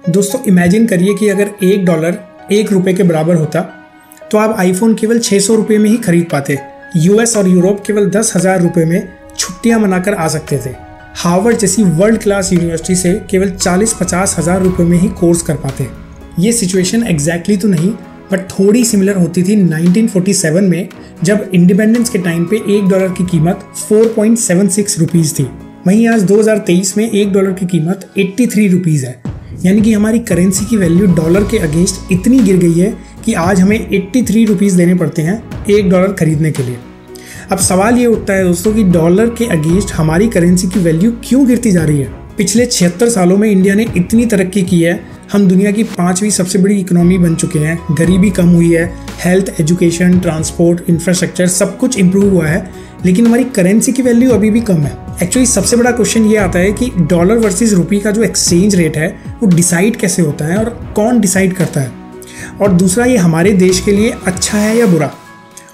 दोस्तों इमेजिन करिए कि अगर $1 ₹1 के बराबर होता तो आप आईफोन केवल 600 रुपये में ही खरीद पाते। यूएस और यूरोप केवल 10,000 रुपये में छुट्टियां मनाकर आ सकते थे। हार्वर्ड जैसी वर्ल्ड क्लास यूनिवर्सिटी से केवल 40-50 हज़ार रुपये में ही कोर्स कर पाते। ये सिचुएशन एग्जैक्टली तो नहीं बट थोड़ी सिमिलर होती थी 1947 में, जब इंडिपेंडेंस के टाइम पे $1 की कीमत 4.76 रुपीज़ थी। वहीं आज 2023 में $1 की कीमत 83 रुपीज़ है। यानी कि हमारी करेंसी की वैल्यू डॉलर के अगेंस्ट इतनी गिर गई है कि आज हमें 83 रुपीज़ देने पड़ते हैं $1 खरीदने के लिए। अब सवाल ये उठता है दोस्तों कि डॉलर के अगेंस्ट हमारी करेंसी की वैल्यू क्यों गिरती जा रही है। पिछले 76 सालों में इंडिया ने इतनी तरक्की की है, हम दुनिया की 5वीं सबसे बड़ी इकोनॉमी बन चुके हैं, गरीबी कम हुई है, हेल्थ, एजुकेशन, ट्रांसपोर्ट, इंफ्रास्ट्रक्चर सब कुछ इम्प्रूव हुआ है, लेकिन हमारी करेंसी की वैल्यू अभी भी कम है। एक्चुअली सबसे बड़ा क्वेश्चन ये आता है कि डॉलर वर्सेस रुपी का जो एक्सचेंज रेट है वो डिसाइड कैसे होता है और कौन डिसाइड करता है, और दूसरा ये हमारे देश के लिए अच्छा है या बुरा,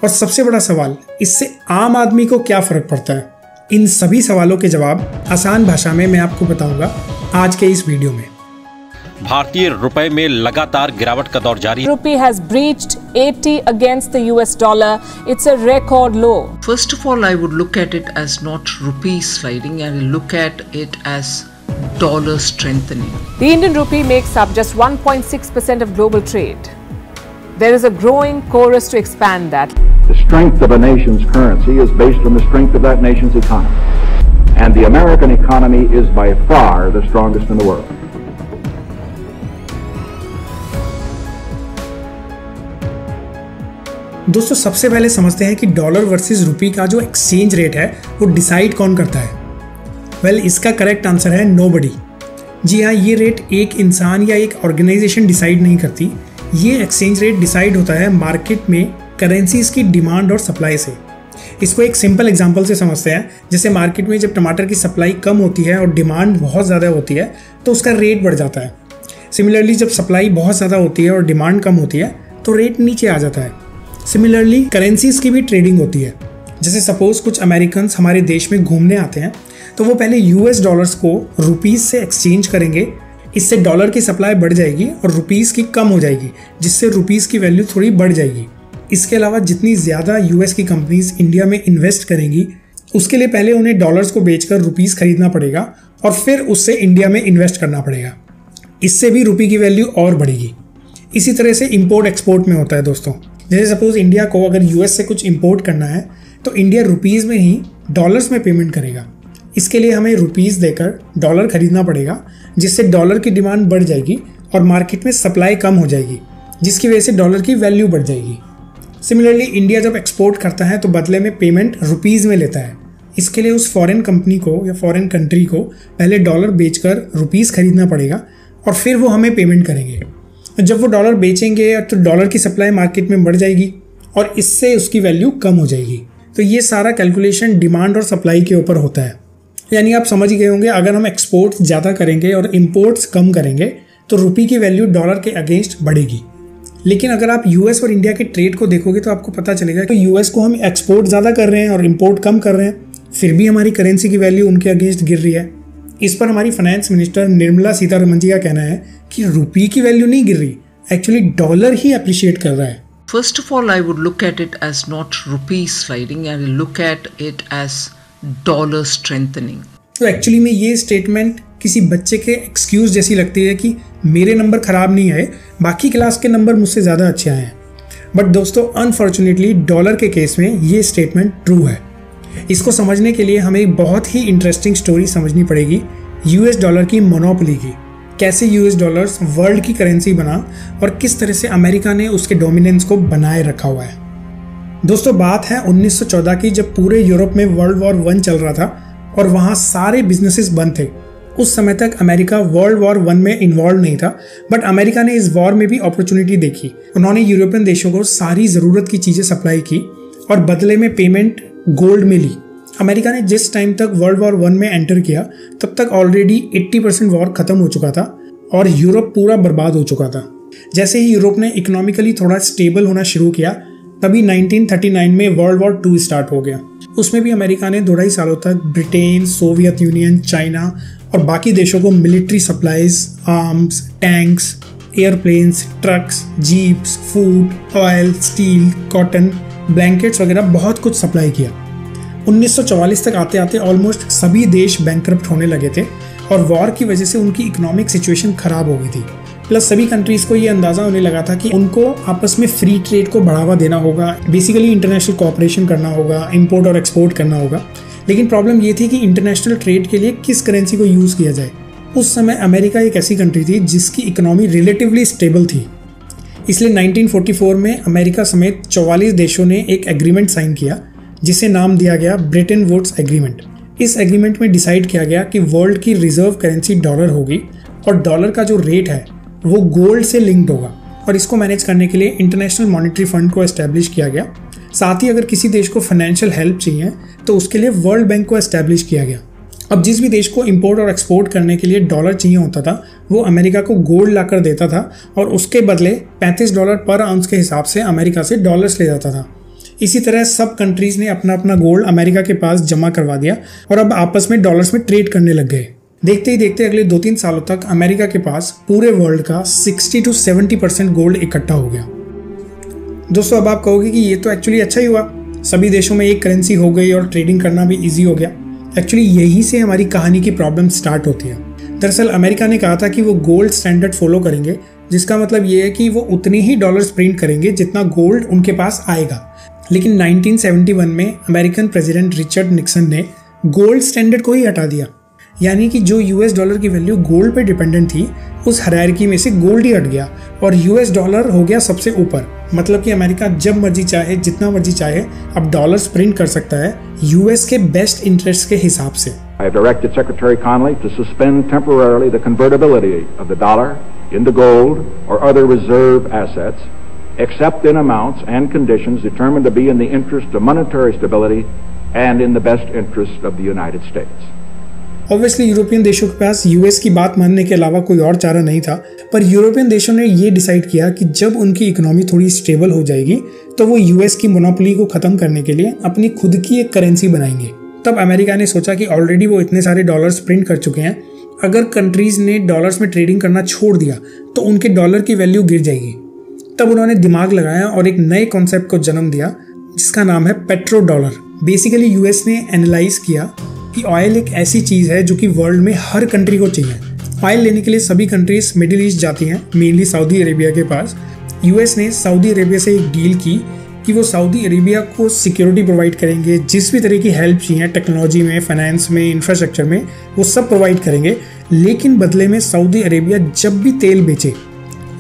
और सबसे बड़ा सवाल इससे आम आदमी को क्या फ़र्क पड़ता है। इन सभी सवालों के जवाब आसान भाषा में मैं आपको बताऊंगा आज के इस वीडियो में। भारतीय रुपए में लगातार गिरावट का दौर जारी है। Rupee has breached 80 against the US dollar. It's a record low. First of all, I would look at it as not rupee sliding. I will look at it as dollar strengthening. The Indian rupee makes up just 1.6% of global trade. There is a growing chorus to expand that. The strength of a nation's currency is based on the strength of that nation's economy. And the American economy is by far the strongest in the world. दोस्तों सबसे पहले समझते हैं कि dollar versus रुपी का जो exchange rate है वो डिसाइड कौन करता है। वेल, इसका करेक्ट आंसर है नोबडी। जी हाँ, ये रेट एक इंसान या एक ऑर्गेनाइजेशन डिसाइड नहीं करती। ये एक्सचेंज रेट डिसाइड होता है मार्केट में करेंसीज की डिमांड और सप्लाई से। इसको एक सिंपल एग्जांपल से समझते हैं। जैसे मार्केट में जब टमाटर की सप्लाई कम होती है और डिमांड बहुत ज़्यादा होती है तो उसका रेट बढ़ जाता है। सिमिलरली जब सप्लाई बहुत ज़्यादा होती है और डिमांड कम होती है तो रेट नीचे आ जाता है। सिमिलरली करेंसीज की भी ट्रेडिंग होती है। जैसे सपोज कुछ अमेरिकन्स हमारे देश में घूमने आते हैं तो वो पहले US डॉलर्स को रुपीज़ से एक्सचेंज करेंगे। इससे डॉलर की सप्लाई बढ़ जाएगी और रुपीज़ की कम हो जाएगी, जिससे रुपीज़ की वैल्यू थोड़ी बढ़ जाएगी। इसके अलावा जितनी ज़्यादा US की कंपनीज इंडिया में इन्वेस्ट करेंगी उसके लिए पहले उन्हें डॉलर्स को बेचकर रुपीज़ खरीदना पड़ेगा और फिर उससे इंडिया में इन्वेस्ट करना पड़ेगा। इससे भी रुपये की वैल्यू और बढ़ेगी। इसी तरह से इम्पोर्ट एक्सपोर्ट में होता है दोस्तों। जैसे सपोज इंडिया को अगर US से कुछ इंपोर्ट करना है तो इंडिया रुपीज़ में ही डॉलर्स में पेमेंट करेगा। इसके लिए हमें रुपीज़ देकर डॉलर खरीदना पड़ेगा, जिससे डॉलर की डिमांड बढ़ जाएगी और मार्केट में सप्लाई कम हो जाएगी, जिसकी वजह से डॉलर की वैल्यू बढ़ जाएगी। सिमिलरली इंडिया जब एक्सपोर्ट करता है तो बदले में पेमेंट रुपीज़ में लेता है। इसके लिए उस फॉरेन कंपनी को या फॉरेन कंट्री को पहले डॉलर बेचकर रुपीज़ खरीदना पड़ेगा और फिर वो हमें पेमेंट करेंगे। जब वो डॉलर बेचेंगे तो डॉलर की सप्लाई मार्केट में बढ़ जाएगी और इससे उसकी वैल्यू कम हो जाएगी। तो ये सारा कैलकुलेशन डिमांड और सप्लाई के ऊपर होता है। यानी आप समझ गए होंगे, अगर हम एक्सपोर्ट्स ज़्यादा करेंगे और इम्पोर्ट्स कम करेंगे तो रुपये की वैल्यू डॉलर के अगेंस्ट बढ़ेगी। लेकिन अगर आप US और इंडिया के ट्रेड को देखोगे तो आपको पता चलेगा कि US को हम एक्सपोर्ट ज़्यादा कर रहे हैं और इम्पोर्ट कम कर रहे हैं, फिर भी हमारी करेंसी की वैल्यू उनके अगेंस्ट गिर रही है। इस पर हमारी फाइनेंस मिनिस्टर निर्मला सीतारमण जी का कहना है कि रुपये की वैल्यू नहीं गिर रही, एक्चुअली डॉलर ही अप्रिशिएट कर रहा है। First of all, I would look at it as not rupee sliding. I will look at it as dollar strengthening. तो एक्चुअली में ये स्टेटमेंट किसी बच्चे के एक्सक्यूज जैसी लगती है कि मेरे नंबर खराब नहीं आए, बाकी क्लास के नंबर मुझसे ज़्यादा अच्छे आए हैं। बट दोस्तों अनफॉर्चुनेटली डॉलर के केस में ये स्टेटमेंट ट्रू है। इसको समझने के लिए हमें एक बहुत ही इंटरेस्टिंग स्टोरी समझनी पड़ेगी US डॉलर की मोनोपोली की। कैसे US डॉलर्स वर्ल्ड की करेंसी बना और किस तरह से अमेरिका ने उसके डोमिनेंस को बनाए रखा हुआ है। दोस्तों बात है 1914 की, जब पूरे यूरोप में वर्ल्ड वॉर 1 चल रहा था और वहाँ सारे बिजनेसेस बंद थे। उस समय तक अमेरिका वर्ल्ड वॉर 1 में इन्वॉल्व नहीं था, बट अमेरिका ने इस वॉर में भी अपॉर्चुनिटी देखी। उन्होंने यूरोपियन देशों को सारी ज़रूरत की चीज़ें सप्लाई की और बदले में पेमेंट गोल्ड में ली। अमेरिका ने जिस टाइम तक वर्ल्ड वॉर 1 में एंटर किया तब तक ऑलरेडी 80% वॉर खत्म हो चुका था और यूरोप पूरा बर्बाद हो चुका था। जैसे ही यूरोप ने इकोनॉमिकली थोड़ा स्टेबल होना शुरू किया तभी 1939 में वर्ल्ड वॉर 2 स्टार्ट हो गया। उसमें भी अमेरिका ने 2.5 सालों तक ब्रिटेन, सोवियत यूनियन, चाइना और बाकी देशों को military supplies, arms, tanks, airplanes, trucks, jeeps, food, oil, steel, cotton, blankets वगैरह बहुत कुछ सप्लाई किया। 1944 तक आते आते ऑलमोस्ट सभी देश बैंकरप्ट होने लगे थे और वॉर की वजह से उनकी इकोनॉमिक सिचुएशन खराब हो गई थी। प्लस सभी कंट्रीज को ये अंदाजा होने लगा था कि उनको आपस में फ्री ट्रेड को बढ़ावा देना होगा, बेसिकली इंटरनेशनल कोऑपरेशन करना होगा, इंपोर्ट और एक्सपोर्ट करना होगा। लेकिन प्रॉब्लम ये थी कि इंटरनेशनल ट्रेड के लिए किस करेंसी को यूज़ किया जाए। उस समय अमेरिका एक ऐसी कंट्री थी जिसकी इकोनॉमी रिलेटिवली स्टेबल थी, इसलिए 1944 में अमेरिका समेत 44 देशों ने एक एग्रीमेंट साइन किया जिसे नाम दिया गया ब्रेटन वुड्स एग्रीमेंट। इस एग्रीमेंट में डिसाइड किया गया कि वर्ल्ड की रिजर्व करेंसी डॉलर होगी और डॉलर का जो रेट है वो गोल्ड से लिंक्ड होगा और इसको मैनेज करने के लिए इंटरनेशनल मॉनेटरी फंड को एस्टैब्लिश किया गया। साथ ही अगर किसी देश को फाइनेंशियल हेल्प चाहिए तो उसके लिए वर्ल्ड बैंक को एस्टैब्लिश किया गया। अब जिस भी देश को इंपोर्ट और एक्सपोर्ट करने के लिए डॉलर चाहिए होता था वो अमेरिका को गोल्ड लाकर देता था और उसके बदले $35 पर आउंस के हिसाब से अमेरिका से डॉलर्स ले जाता था। इसी तरह सब कंट्रीज ने अपना अपना गोल्ड अमेरिका के पास जमा करवा दिया और अब आपस में डॉलर्स में ट्रेड करने लग गए। देखते ही देखते अगले 2-3 सालों तक अमेरिका के पास पूरे वर्ल्ड का 60 to 70% गोल्ड इकट्ठा हो गया। दोस्तों अब आप कहोगे कि ये तो एक्चुअली अच्छा ही हुआ, सभी देशों में एक करेंसी हो गई और ट्रेडिंग करना भी ईजी हो गया। एक्चुअली यहीं से हमारी कहानी की प्रॉब्लम स्टार्ट होती है। दरअसल अमेरिका ने कहा था कि वो गोल्ड स्टैंडर्ड फॉलो करेंगे, जिसका मतलब ये है कि वो उतने ही डॉलर्स प्रिंट करेंगे जितना गोल्ड उनके पास आएगा। लेकिन 1971 में अमेरिकन प्रेसिडेंट रिचर्ड निक्सन ने गोल्ड स्टैंडर्ड को ही हटा दिया, यानी कि जो यूएस डॉलर की वैल्यू गोल्ड पे डिपेंडेंट थी उस हायरार्की में से गोल्ड ही हट गया और यूएस डॉलर हो गया सबसे ऊपर। मतलब कि अमेरिका जब मर्जी चाहे, जितना मर्जी चाहे, अब डॉलर्स प्रिंट कर सकता है यूएस के बेस्ट इंटरेस्ट के हिसाब से। I have directed Secretary Connally to suspend temporarily the convertibility of the dollar into gold or other reserve assets, except in amounts and conditions determined to be in the interest of monetary stability and in the best interest of the United States. Obviously European देशों के पास US की बात मानने के अलावा कोई और चारा नहीं था, पर यूरोपियन देशों ने ये डिसाइड किया कि जब उनकी इकोनॉमी थोड़ी स्टेबल हो जाएगी तो वो यूएस की मोनोपोली को खत्म करने के लिए अपनी खुद की एक करेंसी बनाएंगे। तब अमेरिका ने सोचा कि ऑलरेडी वो इतने सारे डॉलर्स प्रिंट कर चुके हैं, अगर कंट्रीज ने डॉलर्स में ट्रेडिंग करना छोड़ दिया तो उनके डॉलर की वैल्यू गिर जाएगी। तब उन्होंने दिमाग लगाया और एक नए कॉन्सेप्ट को जन्म दिया जिसका नाम है पेट्रो डॉलर। बेसिकली यूएस ने एनालाइज किया कि ऑयल एक ऐसी चीज़ है जो कि वर्ल्ड में हर कंट्री को चाहिए। ऑयल लेने के लिए सभी कंट्रीज मिडिल ईस्ट जाती हैं, मेनली सऊदी अरेबिया के पास। यूएस ने सऊदी अरेबिया से एक डील की कि वो सऊदी अरेबिया को सिक्योरिटी प्रोवाइड करेंगे, जिस भी तरह की हेल्प चाहिए टेक्नोलॉजी में, फाइनेंस में, इंफ्रास्ट्रक्चर में, वो सब प्रोवाइड करेंगे। लेकिन बदले में सऊदी अरेबिया जब भी तेल बेचे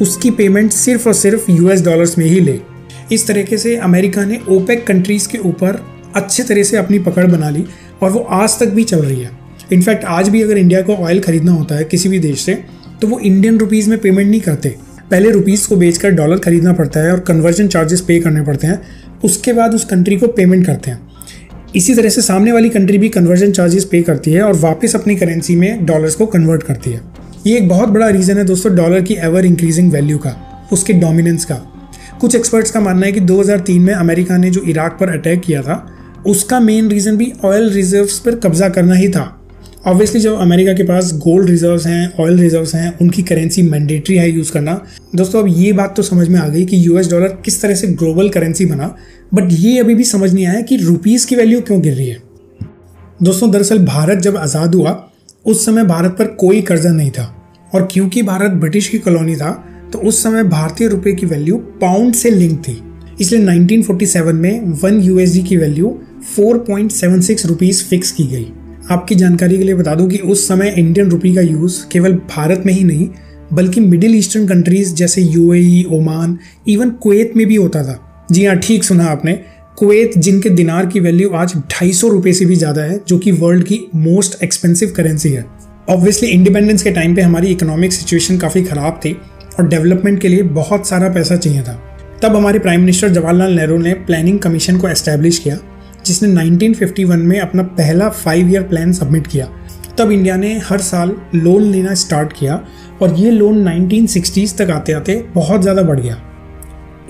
उसकी पेमेंट सिर्फ और सिर्फ यूएस डॉलर्स में ही ले। इस तरीके से अमेरिका ने ओपेक कंट्रीज के ऊपर अच्छे तरह से अपनी पकड़ बना ली और वो आज तक भी चल रही है। इनफैक्ट आज भी अगर इंडिया को ऑयल खरीदना होता है किसी भी देश से तो वो इंडियन रुपीज़ में पेमेंट नहीं करते, पहले रुपीज़ को बेचकर डॉलर खरीदना पड़ता है और कन्वर्जन चार्जेस पे करने पड़ते हैं, उसके बाद उस कंट्री को पेमेंट करते हैं। इसी तरह से सामने वाली कंट्री भी कन्वर्जन चार्जेस पे करती है और वापस अपनी करेंसी में डॉलर्स को कन्वर्ट करती है। ये एक बहुत बड़ा रीज़न है दोस्तों डॉलर की एवर इंक्रीजिंग वैल्यू का, उसके डोमिनेंस का। कुछ एक्सपर्ट्स का मानना है कि 2003 में अमेरिका ने जो इराक पर अटैक किया था उसका मेन रीज़न भी ऑयल रिजर्व्स पर कब्जा करना ही था। ऑब्वियसली जब अमेरिका के पास गोल्ड रिजर्व्स हैं, ऑयल रिजर्व्स हैं, उनकी करेंसी मैंडेटरी है यूज़ करना। दोस्तों अब ये बात तो समझ में आ गई कि यूएस डॉलर किस तरह से ग्लोबल करेंसी बना, बट ये अभी भी समझ नहीं आया कि रुपीज़ की वैल्यू क्यों गिर रही है। दोस्तों दरअसल भारत जब आज़ाद हुआ उस समय भारत पर कोई कर्जा नहीं था और क्योंकि भारत ब्रिटिश की कॉलोनी था तो उस समय भारतीय रुपये की वैल्यू पाउंड से लिंक थी। इसलिए 1947 में 1 USD की वैल्यू 4.76 रुपीज़ फिक्स की गई। आपकी जानकारी के लिए बता दूं कि उस समय इंडियन रुपी का यूज़ केवल भारत में ही नहीं बल्कि मिडिल ईस्टर्न कंट्रीज जैसे UAE, ओमान, इवन कुवैत में भी होता था। जी हाँ, ठीक सुना आपने, कुवैत, जिनके दिनार की वैल्यू आज 250 रुपये से भी ज़्यादा है, जो कि वर्ल्ड की मोस्ट एक्सपेंसिव करेंसी है। ऑब्वियसली इंडिपेंडेंस के टाइम पे हमारी इकोनॉमिक सिचुएशन काफ़ी ख़राब थी और डेवलपमेंट के लिए बहुत सारा पैसा चाहिए था। तब हमारे प्राइम मिनिस्टर जवाहरलाल नेहरू ने प्लानिंग कमीशन को एस्टैब्लिश किया जिसने 1951 में अपना पहला 5 ईयर प्लान सबमिट किया। तब इंडिया ने हर साल लोन लेना स्टार्ट किया और ये लोन 1960s तक आते आते बहुत ज़्यादा बढ़ गया।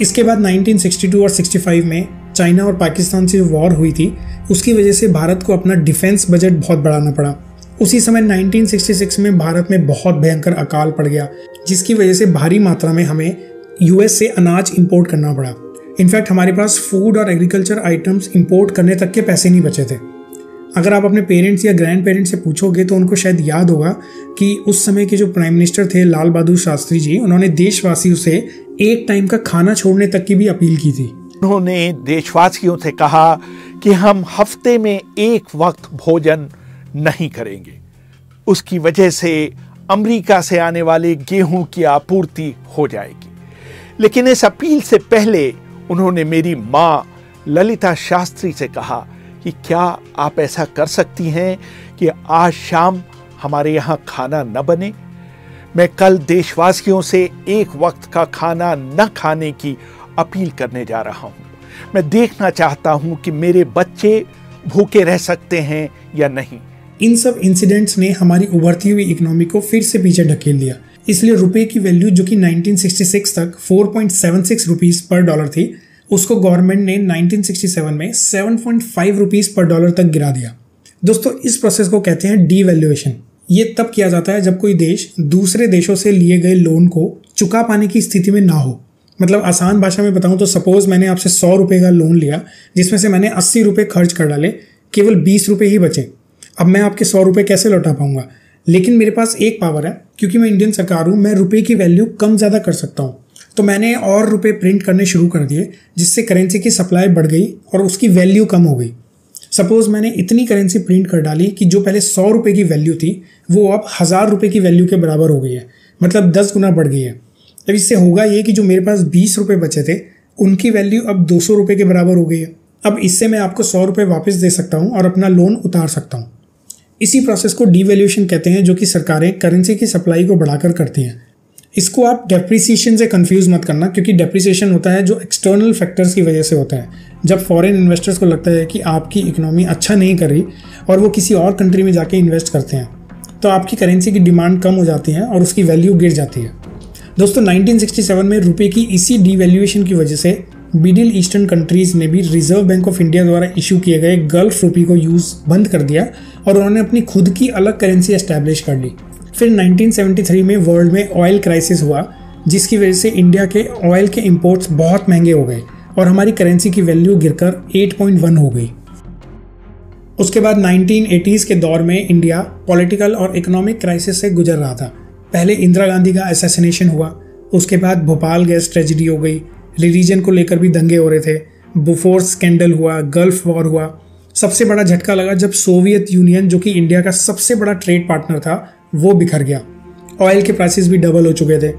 इसके बाद 1962 और 65 में चाइना और पाकिस्तान से जो वॉर हुई थी उसकी वजह से भारत को अपना डिफेंस बजट बहुत बढ़ाना पड़ा। उसी समय 1966 में भारत में बहुत भयंकर अकाल पड़ गया, जिसकी वजह से भारी मात्रा में हमें यूएस से अनाज इंपोर्ट करना पड़ा। इनफैक्ट हमारे पास फूड और एग्रीकल्चर आइटम्स इंपोर्ट करने तक के पैसे नहीं बचे थे। अगर आप अपने पेरेंट्स या ग्रैंड पेरेंट्स से पूछोगे तो उनको शायद याद होगा कि उस समय के जो प्राइम मिनिस्टर थे लाल बहादुर शास्त्री जी, उन्होंने देशवासियों से एक टाइम का खाना छोड़ने तक की भी अपील की थी। उन्होंने देशवासियों से कहा कि हम हफ्ते में एक वक्त भोजन नहीं करेंगे। उसकी वजह से अमेरिका से आने वाले गेहूं की आपूर्ति हो जाएगी। लेकिन इस अपील से पहले उन्होंने मेरी मां ललिता शास्त्री से कहा कि क्या आप ऐसा कर सकती हैं कि आज शाम हमारे यहाँ खाना न बने। मैं कल देशवासियों से एक वक्त का खाना न खाने की अपील करने जा रहा हूँ। मैं देखना चाहता हूँ कि मेरे बच्चे भूखे रह सकते हैं या नहीं। इन सब इंसिडेंट्स ने हमारी उभरती हुई इकोनॉमी को फिर से पीछे ढकेल दिया। इसलिए रुपए की वैल्यू जो कि 1966 तक 4.76 रुपीस पर डॉलर थी, उसको गवर्नमेंट ने 1967 में 7.5 रुपीस पर डॉलर तक गिरा दिया। दोस्तों, इस प्रोसेस को कहते हैं डीवैल्यूएशन। ये तब किया जाता है जब कोई देश दूसरे देशों से लिए गए लोन को चुका पाने की स्थिति में ना हो। मतलब आसान भाषा में बताऊं तो सपोज मैंने आपसे 100 रुपए का लोन लिया, जिसमें से मैंने 80 रुपए खर्च कर डाले, केवल 20 रुपए ही बचे। अब मैं आपके 100 रुपए कैसे लौटा पाऊंगा? लेकिन मेरे पास एक पावर है, क्योंकि मैं इंडियन सरकार हूं, मैं रुपए की वैल्यू कम ज़्यादा कर सकता हूं। तो मैंने और रुपए प्रिंट करने शुरू कर दिए, जिससे करेंसी की सप्लाई बढ़ गई और उसकी वैल्यू कम हो गई। सपोज मैंने इतनी करेंसी प्रिंट कर डाली कि जो पहले 100 रुपए की वैल्यू थी वो अब 1000 रुपए की वैल्यू के बराबर हो गई है, मतलब 10 गुना बढ़ गई है। अब इससे होगा ये कि जो मेरे पास 20 रुपए बचे थे उनकी वैल्यू अब 200 रुपए के बराबर हो गई है। अब इससे मैं आपको 100 रुपए वापस दे सकता हूँ और अपना लोन उतार सकता हूँ। इसी प्रोसेस को डीवैल्यूएशन कहते हैं, जो कि सरकारें करेंसी की सप्लाई को बढ़ाकर करती हैं। इसको आप डेप्रिसिएशन से कंफ्यूज मत करना, क्योंकि डेप्रिसिएशन होता है जो एक्सटर्नल फैक्टर्स की वजह से होता है। जब फॉरेन इन्वेस्टर्स को लगता है कि आपकी इकोनॉमी अच्छा नहीं कर रही और वो किसी और कंट्री में जाके इन्वेस्ट करते हैं, तो आपकी करेंसी की डिमांड कम हो जाती है और उसकी वैल्यू गिर जाती है। दोस्तों, 1967 में रुपए की इसी डीवैल्यूएशन की वजह से मिडिल ईस्टर्न कंट्रीज ने भी रिजर्व बैंक ऑफ इंडिया द्वारा इशू किए गए गल्फ रुपी को यूज बंद कर दिया और उन्होंने अपनी खुद की अलग करेंसी एस्टैब्लिश कर ली। फिर 1973 में वर्ल्ड में ऑयल क्राइसिस हुआ, जिसकी वजह से इंडिया के ऑयल के इंपोर्ट्स बहुत महंगे हो गए और हमारी करेंसी की वैल्यू गिरकर 8.1 हो गई। उसके बाद 1980s के दौर में इंडिया पॉलिटिकल और इकोनॉमिक क्राइसिस से गुजर रहा था। पहले इंदिरा गांधी का असैसिनेशन हुआ, उसके बाद भोपाल गैस ट्रेजिडी हो गई, रिलीजन को लेकर भी दंगे हो रहे थे, बोफोर्स स्कैंडल हुआ, गल्फ वॉर हुआ। सबसे बड़ा झटका लगा जब सोवियत यूनियन, जो कि इंडिया का सबसे बड़ा ट्रेड पार्टनर था, वो बिखर गया। ऑयल के प्राइसेस भी डबल हो चुके थे।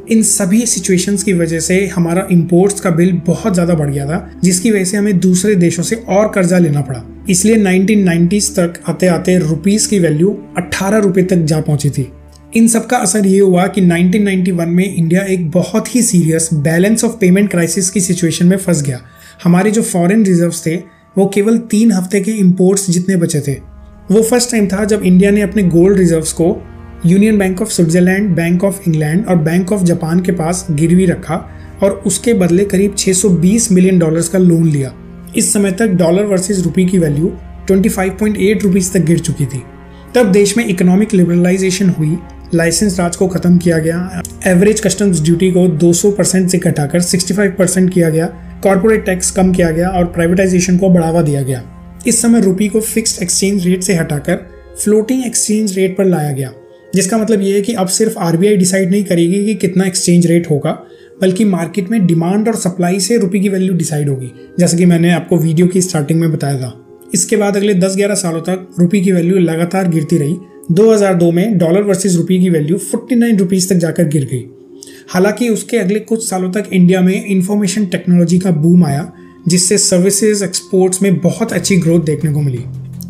इन सभी सिचुएशंस की वजह से हमारा इंपोर्ट्स का बिल बहुत ज़्यादा बढ़ गया था, जिसकी वजह से हमें दूसरे देशों से और कर्जा लेना पड़ा। इसलिए 1990s तक आते आते रुपीस की वैल्यू 18 रुपए तक जा पहुंची थी। इन सब का असर ये हुआ कि 1991 में इंडिया एक बहुत ही serious balance of payment crisis की सिचुएशन में फंस गया। हमारे जो फॉरेन रिजर्व्स थे वो केवल 3 हफ्ते के इंपोर्ट्स जितने बचे थे। वो फर्स्ट टाइम था जब इंडिया ने अपने गोल्ड रिजर्व्स को union bank of Switzerland, bank of England और बैंक ऑफ जापान के पास गिरवी रखा और उसके बदले करीब $620 मिलियन का लोन लिया। इस समय तक डॉलर वर्सेस रुपी की वैल्यू 25.8 रुपीस तक गिर चुकी थी। तब देश में इकोनॉमिक लिबरलाइजेशन हुई, लाइसेंस राज को खत्म किया गया, एवरेज कस्टम्स ड्यूटी को 200% से घटाकर 65% किया गया, कॉर्पोरेट टैक्स कम किया गया और प्राइवेटाइजेशन को बढ़ावा दिया गया। इस समय रुपी को फिक्स्ड एक्सचेंज रेट से हटाकर फ्लोटिंग एक्सचेंज रेट पर लाया गया, जिसका मतलब ये है कि अब सिर्फ आरबीआई डिसाइड नहीं करेगी कि कितना एक्सचेंज रेट होगा, बल्कि मार्केट में डिमांड और सप्लाई से रुपये की वैल्यू डिसाइड होगी, जैसा कि मैंने आपको वीडियो की स्टार्टिंग में बताया था। इसके बाद अगले 10-11 सालों तक रुपये की वैल्यू लगातार गिरती रही। 2002 में डॉलर वर्सेस रुपये की वैल्यू 49 रुपीस तक जाकर गिर गई। हालांकि उसके अगले कुछ सालों तक इंडिया में इंफॉर्मेशन टेक्नोलॉजी का बूम आया, जिससे सर्विसेज एक्सपोर्ट्स में बहुत अच्छी ग्रोथ देखने को मिली।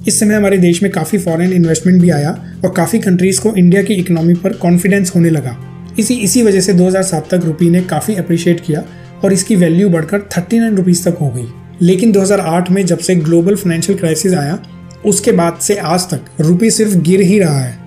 इस समय हमारे देश में काफ़ी फॉरेन इन्वेस्टमेंट भी आया और काफ़ी कंट्रीज़ को इंडिया की इकोनॉमी पर कॉन्फिडेंस होने लगा। इसी वजह से 2007 तक रुपये ने काफ़ी अप्रिशिएट किया और इसकी वैल्यू बढ़कर 39 रुपीस तक हो गई। लेकिन 2008 में जब से ग्लोबल फाइनेंशियल क्राइसिस आया, उसके बाद से आज तक रुपये सिर्फ गिर ही रहा है।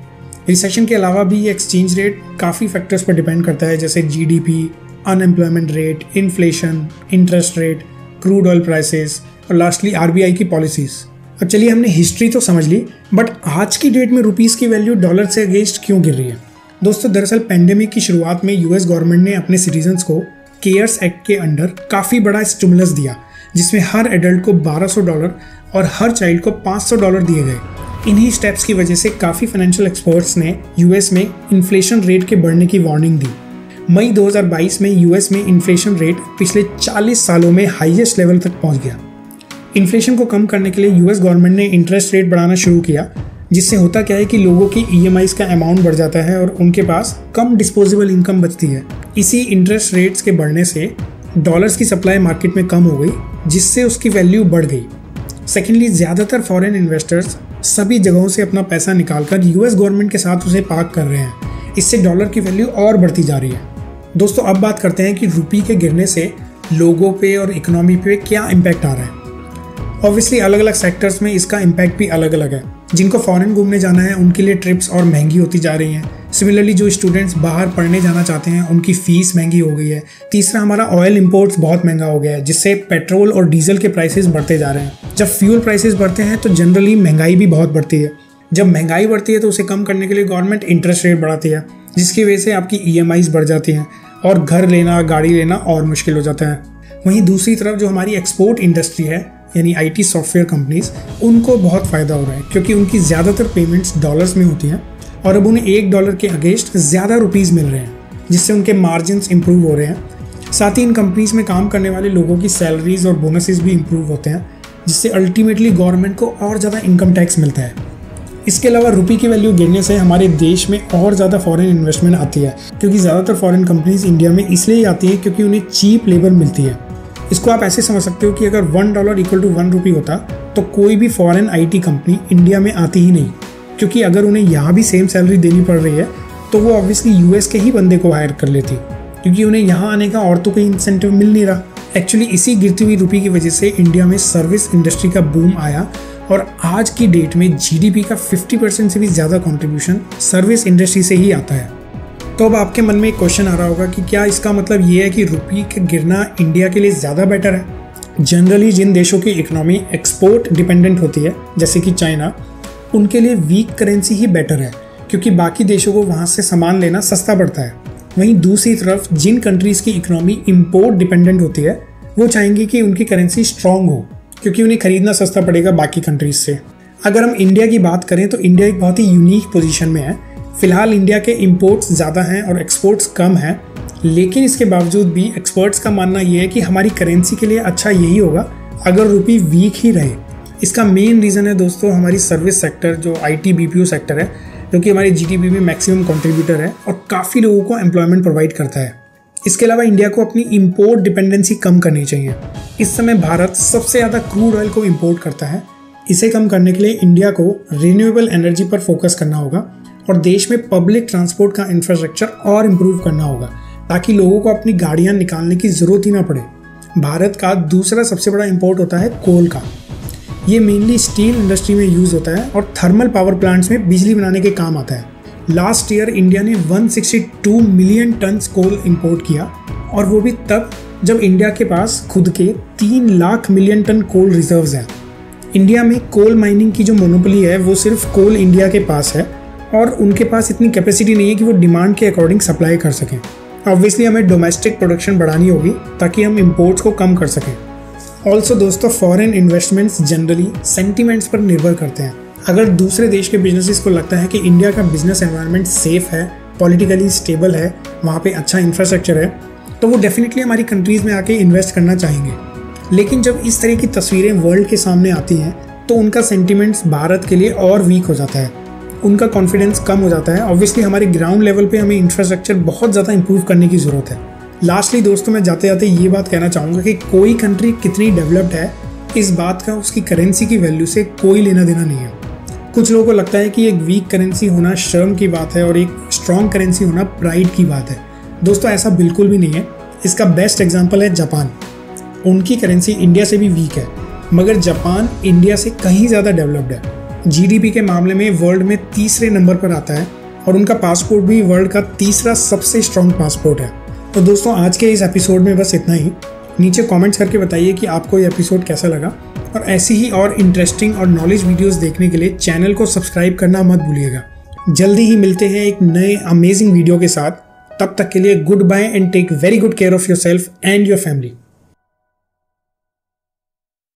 रिसेशन के अलावा भी ये एक्सचेंज रेट काफ़ी फैक्टर्स पर डिपेंड करता है, जैसे GDP, unemployment rate, inflation, interest rate, crude oil prices और लास्टली आरबीआई की पॉलिसीज़। अब चलिए हमने हिस्ट्री तो समझ ली, बट आज की डेट में रुपीस की वैल्यू डॉलर से अगेंस्ट क्यों गिर रही है? दोस्तों दरअसल पेंडेमिक की शुरुआत में यूएस गवर्नमेंट ने अपने सिटीजन्स को केयर्स एक्ट के अंडर काफ़ी बड़ा स्टिमुलस दिया, जिसमें हर एडल्ट को $1200 और हर चाइल्ड को $500 दिए गए। इन्हीं स्टेप्स की वजह से काफ़ी फाइनेंशियल एक्सपर्ट्स ने यूएस में इन्फ्लेशन रेट के बढ़ने की वार्निंग दी। मई 2022 में यूएस में इन्फ्लेशन रेट पिछले 40 सालों में हाईएस्ट लेवल तक पहुंच गया। इन्फ्लेशन को कम करने के लिए यूएस गवर्नमेंट ने इंटरेस्ट रेट बढ़ाना शुरू किया, जिससे होता क्या है कि लोगों की ईएमआईज का अमाउंट बढ़ जाता है और उनके पास कम डिस्पोजेबल इनकम बचती है। इसी इंटरेस्ट रेट्स के बढ़ने से डॉलर्स की सप्लाई मार्केट में कम हो गई, जिससे उसकी वैल्यू बढ़ गई। सेकेंडली, ज़्यादातर फॉरेन इन्वेस्टर्स सभी जगहों से अपना पैसा निकालकर यूएस गवर्नमेंट के साथ उसे पार्क कर रहे हैं। इससे डॉलर की वैल्यू और बढ़ती जा रही है। दोस्तों अब बात करते हैं कि रुपये के गिरने से लोगों पे और इकोनॉमी पे क्या इम्पैक्ट आ रहा है। ऑब्वियसली अलग अलग सेक्टर्स में इसका इम्पैक्ट भी अलग अलग है। जिनको फॉरेन घूमने जाना है उनके लिए ट्रिप्स और महंगी होती जा रही हैं। सिमिलरली जो स्टूडेंट्स बाहर पढ़ने जाना चाहते हैं उनकी फ़ीस महंगी हो गई है। तीसरा, हमारा ऑयल इंपोर्ट्स बहुत महंगा हो गया है, जिससे पेट्रोल और डीजल के प्राइसेस बढ़ते जा रहे हैं। जब फ्यूल प्राइसेस बढ़ते हैं तो जनरली महंगाई भी बहुत बढ़ती है। जब महंगाई बढ़ती है तो उसे कम करने के लिए गवर्नमेंट इंटरेस्ट रेट बढ़ाती है, जिसकी वजह से आपकी ईएमआईज बढ़ जाती हैं और घर लेना, गाड़ी लेना और मुश्किल हो जाता है। वहीं दूसरी तरफ जो हमारी एक्सपोर्ट इंडस्ट्री है, यानी आईटी सॉफ्टवेयर कंपनीज, उनको बहुत फ़ायदा हो रहा है, क्योंकि उनकी ज़्यादातर पेमेंट्स डॉलर्स में होती हैं और अब उन्हें $1 के अगेंस्ट ज़्यादा रुपीज़ मिल रहे हैं, जिससे उनके मार्जिन्स इंप्रूव हो रहे हैं। साथ ही इन कंपनीज में काम करने वाले लोगों की सैलरीज और बोनसेस भी इंप्रूव होते हैं, जिससे अल्टीमेटली गवर्नमेंट को और ज़्यादा इनकम टैक्स मिलता है। इसके अलावा रुपये की वैल्यू गिरने से हमारे देश में और ज़्यादा फॉरेन इन्वेस्टमेंट आती है, क्योंकि ज़्यादातर फॉरेन कंपनीज इंडिया में इसलिए आती है क्योंकि उन्हें चीप लेबर मिलती है। इसको आप ऐसे समझ सकते हो कि अगर $1 = ₹1 होता तो कोई भी फॉरेन आईटी कंपनी इंडिया में आती ही नहीं, क्योंकि अगर उन्हें यहाँ भी सेम सैलरी देनी पड़ रही है तो वो ऑब्वियसली यूएस के ही बंदे को हायर कर लेती, क्योंकि उन्हें यहाँ आने का और तो कोई इंसेंटिव मिल नहीं रहा। एक्चुअली इसी गिरती हुई रुपये की वजह से इंडिया में सर्विस इंडस्ट्री का बूम आया और आज की डेट में जीडीपी का 50% से भी ज़्यादा कंट्रीब्यूशन सर्विस इंडस्ट्री से ही आता है। तो अब आपके मन में एक क्वेश्चन आ रहा होगा कि क्या इसका मतलब ये है कि रुपये का गिरना इंडिया के लिए ज़्यादा बेटर है? जनरली जिन देशों की इकोनॉमी एक्सपोर्ट डिपेंडेंट होती है, जैसे कि चाइना, उनके लिए वीक करेंसी ही बेटर है, क्योंकि बाकी देशों को वहाँ से सामान लेना सस्ता पड़ता है। वहीं दूसरी तरफ जिन कंट्रीज़ की इकोनॉमी इम्पोर्ट डिपेंडेंट होती है, वो चाहेंगे कि उनकी करेंसी स्ट्रॉन्ग हो, क्योंकि उन्हें खरीदना सस्ता पड़ेगा बाकी कंट्रीज से। अगर हम इंडिया की बात करें तो इंडिया एक बहुत ही यूनिक पोजीशन में है। फिलहाल इंडिया के इंपोर्ट्स ज़्यादा हैं और एक्सपोर्ट्स कम हैं, लेकिन इसके बावजूद भी एक्सपर्ट्स का मानना यह है कि हमारी करेंसी के लिए अच्छा यही होगा अगर रुपये वीक ही रहे। इसका मेन रीज़न है दोस्तों हमारी सर्विस सेक्टर, जो आईटी बीपीओ सेक्टर है, जो कि हमारी जीडीपी में मैक्सिमम कंट्रीब्यूटर है और काफ़ी लोगों को एम्प्लॉयमेंट प्रोवाइड करता है। इसके अलावा इंडिया को अपनी इंपोर्ट डिपेंडेंसी कम करनी चाहिए। इस समय भारत सबसे ज़्यादा क्रूड ऑयल को इंपोर्ट करता है। इसे कम करने के लिए इंडिया को रिन्यूएबल एनर्जी पर फोकस करना होगा और देश में पब्लिक ट्रांसपोर्ट का इंफ्रास्ट्रक्चर और इम्प्रूव करना होगा, ताकि लोगों को अपनी गाड़ियाँ निकालने की ज़रूरत ही ना पड़े। भारत का दूसरा सबसे बड़ा इंपोर्ट होता है कोल का। ये मेनली स्टील इंडस्ट्री में यूज़ होता है और थर्मल पावर प्लांट्स में बिजली बनाने के काम आता है। लास्ट ईयर इंडिया ने 162 मिलियन टन्स कोल इंपोर्ट किया, और वो भी तब जब इंडिया के पास खुद के 3 lakh million ton coal reserves हैं। इंडिया में कोल माइनिंग की जो मोनोपोली है वो सिर्फ कोल इंडिया के पास है, और उनके पास इतनी कैपेसिटी नहीं है कि वो डिमांड के अकॉर्डिंग सप्लाई कर सकें। ऑब्वियसली हमें डोमेस्टिक प्रोडक्शन बढ़ानी होगी ताकि हम इंपोर्ट्स को कम कर सकें। ऑल्सो दोस्तों, फॉरेन इन्वेस्टमेंट्स जनरली सेंटिमेंट्स पर निर्भर करते हैं। अगर दूसरे देश के बिजनेसेस को लगता है कि इंडिया का बिजनेस एनवायरनमेंट सेफ है, पॉलिटिकली स्टेबल है, वहाँ पे अच्छा इंफ्रास्ट्रक्चर है, तो वो डेफिनेटली हमारी कंट्रीज़ में आके इन्वेस्ट करना चाहेंगे। लेकिन जब इस तरह की तस्वीरें वर्ल्ड के सामने आती हैं तो उनका सेंटिमेंट्स भारत के लिए और वीक हो जाता है, उनका कॉन्फिडेंस कम हो जाता है। ऑब्वियसली हमारे ग्राउंड लेवल पे हमें इंफ्रास्ट्रक्चर बहुत ज़्यादा इंप्रूव करने की ज़रूरत है। लास्टली दोस्तों, मैं जाते जाते ये बात कहना चाहूँगा कि कोई कंट्री कितनी डेवलप्ड है, इस बात का उसकी करेंसी की वैल्यू से कोई लेना देना नहीं है। कुछ लोगों को लगता है कि एक वीक करेंसी होना शर्म की बात है और एक स्ट्रॉन्ग करेंसी होना प्राइड की बात है। दोस्तों ऐसा बिल्कुल भी नहीं है। इसका बेस्ट एग्जांपल है जापान। उनकी करेंसी इंडिया से भी वीक है, मगर जापान इंडिया से कहीं ज़्यादा डेवलप्ड है। जीडीपी के मामले में वर्ल्ड में 3रे नंबर पर आता है और उनका पासपोर्ट भी वर्ल्ड का 3रा सबसे स्ट्रॉन्ग पासपोर्ट है। तो दोस्तों आज के इस एपिसोड में बस इतना ही। नीचे कमेंट्स करके बताइए कि आपको ये एपिसोड कैसा लगा और ऐसी ही और इंटरेस्टिंग और नॉलेज वीडियोस देखने के लिए चैनल को सब्सक्राइब करना मत भूलिएगा। जल्दी ही मिलते हैं एक नए अमेजिंग वीडियो के साथ। तब तक के लिए goodbye and take very good care of yourself and your family.